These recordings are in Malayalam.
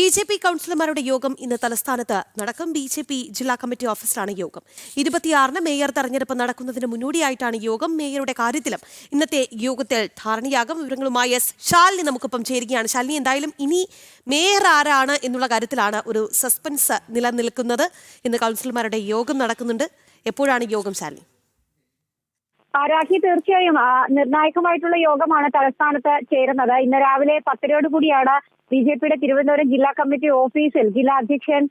ബി.ജെ.പി. കൗൺസിലർമാരുടെ യോഗം ഇന്ന് തലസ്ഥാനത്ത് നടക്കും. ബി.ജെ.പി. ജില്ലാ കമ്മിറ്റി ഓഫീസിലാണ് യോഗം. 26-ന് മേയർ തെരഞ്ഞെടുപ്പ് നടക്കുന്നതിന് മുന്നോടിയായിട്ടാണ് യോഗം. മേയറുടെ കാര്യത്തിലും ഇന്നത്തെ യോഗത്തിൽ ധാരണയാകും. വിവരങ്ങളുമായി ശാലിനി നമുക്കൊപ്പം ചേരുകയാണ്. ശാലിനി, എന്തായാലും ഇനി മേയർ ആരാണ് എന്നുള്ള കാര്യത്തിലാണ് ഒരു സസ്പെൻസ് നിലനിൽക്കുന്നത്. ഇന്ന് കൗൺസിലർമാരുടെ യോഗം നടക്കുന്നുണ്ട്. എപ്പോഴാണ് യോഗം, ശാലിനി? രാഖി, തീർച്ചയായും നിർണായകമായിട്ടുള്ള യോഗമാണ് തലസ്ഥാനത്ത് ചേരുന്നത്. ഇന്ന് രാവിലെ 10 കൂടിയാണ് ബി.ജെ.പിയുടെ തിരുവനന്തപുരം ജില്ലാ കമ്മിറ്റി ഓഫീസിൽ ജില്ലാ അധ്യക്ഷൻ,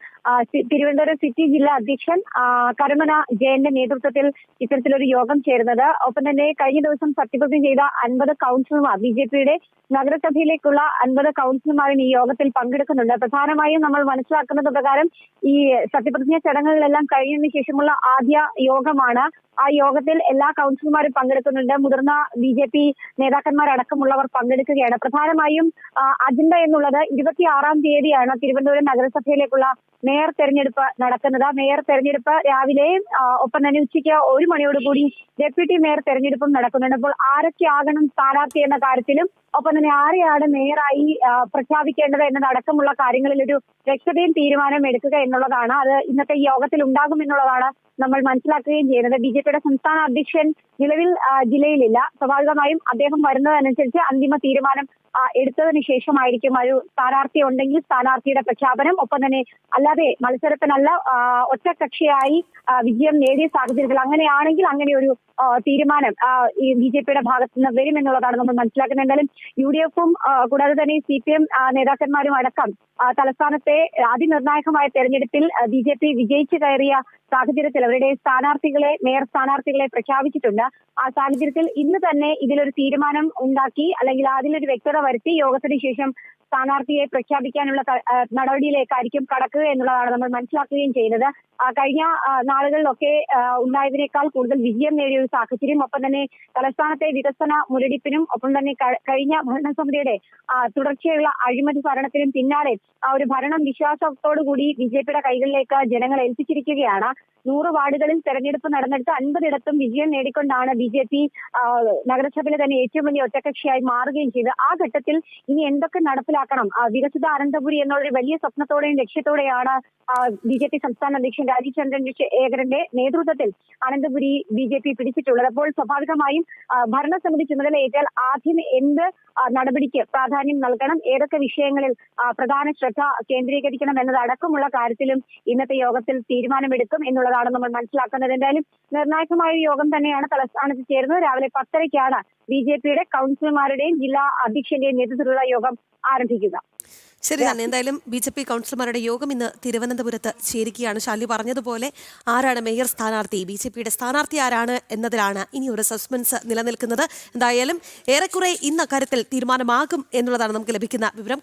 തിരുവനന്തപുരം സിറ്റി ജില്ലാ അധ്യക്ഷൻ കരമന ജയന്റെ നേതൃത്വത്തിൽ ഇത്തരത്തിലൊരു യോഗം ചേരുന്നത്. ഒപ്പം തന്നെ കഴിഞ്ഞ ദിവസം സത്യപ്രതിജ്ഞ ചെയ്ത 50 കൗൺസിലർമാർ, ബി.ജെ.പിയുടെ നഗരസഭയിലേക്കുള്ള 50 കൗൺസിലർമാരും ഈ യോഗത്തിൽ പങ്കെടുക്കുന്നുണ്ട്. പ്രധാനമായും നമ്മൾ മനസ്സിലാക്കുന്നത് പ്രകാരം ഈ സത്യപ്രതിജ്ഞ ചടങ്ങുകളെല്ലാം കഴിഞ്ഞതിന് ശേഷമുള്ള ആദ്യ യോഗമാണ്. ആ യോഗത്തിൽ എല്ലാ കൗൺസിലർമാരും പങ്കെടുക്കുന്നുണ്ട്. മുതിർന്ന ബി.ജെ.പി. നേതാക്കന്മാരടക്കമുള്ളവർ പങ്കെടുക്കുകയാണ്. പ്രധാനമായും അജണ്ട എന്നുള്ളത് 26-ാം തീയതിയാണ് തിരുവനന്തപുരം നഗരസഭയിലേക്കുള്ള മേയർ തെരഞ്ഞെടുപ്പ് നടക്കുന്നത്. മേയർ തെരഞ്ഞെടുപ്പ് രാവിലെ, ഒപ്പം തന്നെ ഉച്ചയ്ക്ക് 1 മണിയോടുകൂടി ഡെപ്യൂട്ടി മേയർ തെരഞ്ഞെടുപ്പും നടക്കുന്നുണ്ട്. അപ്പോൾ ആരൊക്കെയാകണം സ്ഥാനാർത്ഥി എന്ന കാര്യത്തിലും ഒപ്പം തന്നെ ആരെയാണ് മേയറായി പ്രഖ്യാപിക്കേണ്ടത് എന്നതടക്കമുള്ള കാര്യങ്ങളിൽ ഒരു വ്യക്തതയും തീരുമാനം എടുക്കുക എന്നുള്ളതാണ്. അത് ഇന്നത്തെ യോഗത്തിൽ ഉണ്ടാകും എന്നുള്ളതാണ് നമ്മൾ മനസ്സിലാക്കുകയും ചെയ്യുന്നത്. ബി.ജെ.പിയുടെ സംസ്ഥാന അധ്യക്ഷൻ നിലവിൽ ജില്ലയിലില്ല. സ്വാഭാവികമായും അദ്ദേഹം വരുന്നതനുസരിച്ച് അന്തിമ തീരുമാനം എടുത്തതിന് ശേഷമായിരിക്കും ഒരു സ്ഥാനാർത്ഥി ഉണ്ടെങ്കിൽ സ്ഥാനാർത്ഥിയുടെ പ്രഖ്യാപനം. ഒപ്പം തന്നെ അല്ലാതെ മത്സരത്തിനല്ല, ഒറ്റകക്ഷിയായി വിജയം നേടിയ സാഹചര്യത്തിൽ അങ്ങനെയാണെങ്കിൽ അങ്ങനെ ഒരു തീരുമാനം ഈ ബി.ജെ.പിയുടെ ഭാഗത്ത് നിന്ന് വരുമെന്നുള്ളതാണ് നമ്മൾ മനസ്സിലാക്കുന്നത്. എന്തായാലും യു.ഡി.എഫും കൂടാതെ തന്നെ CPM നേതാക്കന്മാരും അടക്കം തലസ്ഥാനത്തെ അതിനിർണായകമായ തെരഞ്ഞെടുപ്പിൽ ബി.ജെ.പി. വിജയിച്ചു കയറിയ സാഹചര്യത്തിൽ അവരുടെ മേയർ സ്ഥാനാർത്ഥികളെ പ്രഖ്യാപിച്ചിട്ടുണ്ട്. ആ സാഹചര്യത്തിൽ ഇന്ന് തന്നെ ഇതിലൊരു തീരുമാനം ഉണ്ടാക്കി, അല്ലെങ്കിൽ അതിലൊരു വ്യക്തത വരുത്തി യോഗത്തിന് ശേഷം സ്ഥാനാർത്ഥിയെ പ്രഖ്യാപിക്കാനുള്ള നടപടിയിലേക്കായിരിക്കും കടക്കുക എന്നുള്ളതാണ് നമ്മൾ മനസ്സിലാക്കുകയും ചെയ്യുന്നത്. കഴിഞ്ഞ നാളുകളിലൊക്കെ ഉണ്ടായതിനേക്കാൾ കൂടുതൽ വിജയം നേടിയ ഒരു സാഹചര്യം, ഒപ്പം തന്നെ തലസ്ഥാനത്തെ വികസന മുരടിപ്പിനും ഒപ്പം തന്നെ കഴിഞ്ഞ ഭരണസമിതിയുടെ തുടർച്ചയുള്ള അഴിമതി ഭരണത്തിനും പിന്നാലെ ആ ഒരു ഭരണം വിശ്വാസത്തോടുകൂടി ബി.ജെ.പിയുടെ കൈകളിലേക്ക് ജനങ്ങൾ ഏൽപ്പിച്ചിരിക്കുകയാണ്. 100 വാർഡുകളിൽ തെരഞ്ഞെടുപ്പ് നടന്നെടുത്ത് 50 വിജയം നേടിക്കൊണ്ടാണ് ബി.ജെ.പി. നഗരസഭയിലെ തന്നെ ഏറ്റവും വലിയ ഒറ്റകക്ഷിയായി മാറുകയും ചെയ്തത്. ആ ഘട്ടത്തിൽ ഇനി എന്തൊക്കെ നടപ്പിലാക്കണം, വികസിത അനന്തപുരി എന്നുള്ളൊരു വലിയ സ്വപ്നത്തോടെയും ലക്ഷ്യത്തോടെയാണ് ബി.ജെ.പി. സംസ്ഥാന അധ്യക്ഷൻ രാജീവ് ചന്ദ്രശേഖരന്റെ നേതൃത്വത്തിൽ അനന്തപുരി ബി.ജെ.പി. പിടിച്ചിട്ടുള്ളത്. അപ്പോൾ സ്വാഭാവികമായും ഭരണസമിതി ചുമതലയേറ്റാൽ ആദ്യം എന്ത് നടപടിക്ക് പ്രാധാന്യം നൽകണം, ഏതൊക്കെ വിഷയങ്ങളിൽ പ്രധാന ശ്രദ്ധ കേന്ദ്രീകരിക്കണം എന്നതടക്കമുള്ള കാര്യത്തിലും ഇന്നത്തെ യോഗത്തിൽ തീരുമാനമെടുക്കും എന്നുള്ളതാണ് നമ്മൾ മനസ്സിലാക്കുന്നത്. എന്തായാലും നിർണായകമായ യോഗം തന്നെയാണ് തലസ്ഥാനത്ത് ചേരുന്നത്. രാവിലെ 10:30-ക്കാണ് ബി.ജെ.പിയുടെ കൗൺസിലർമാരുടെയും ജില്ലാ അധ്യക്ഷന്റെയും നേതൃത്വത്തിലുള്ള യോഗം ആരംഭിക്കുക. ശരി തന്നെ. എന്തായാലും ബി.ജെ.പി. കൗൺസിലർമാരുടെ യോഗം ഇന്ന് തിരുവനന്തപുരത്ത് ചേരുകയാണ്. ശാലി പറഞ്ഞതുപോലെ ആരാണ് മേയർ സ്ഥാനാർത്ഥി, ബി.ജെ.പിയുടെ സ്ഥാനാർത്ഥി ആരാണ് എന്നതിലാണ് ഇനി ഒരു സസ്പെൻസ് നിലനിൽക്കുന്നത്. എന്തായാലും ഏറെക്കുറെ ഇന്ന് അക്കാര്യത്തിൽ തീരുമാനമാകും എന്നുള്ളതാണ് നമുക്ക് ലഭിക്കുന്ന വിവരം.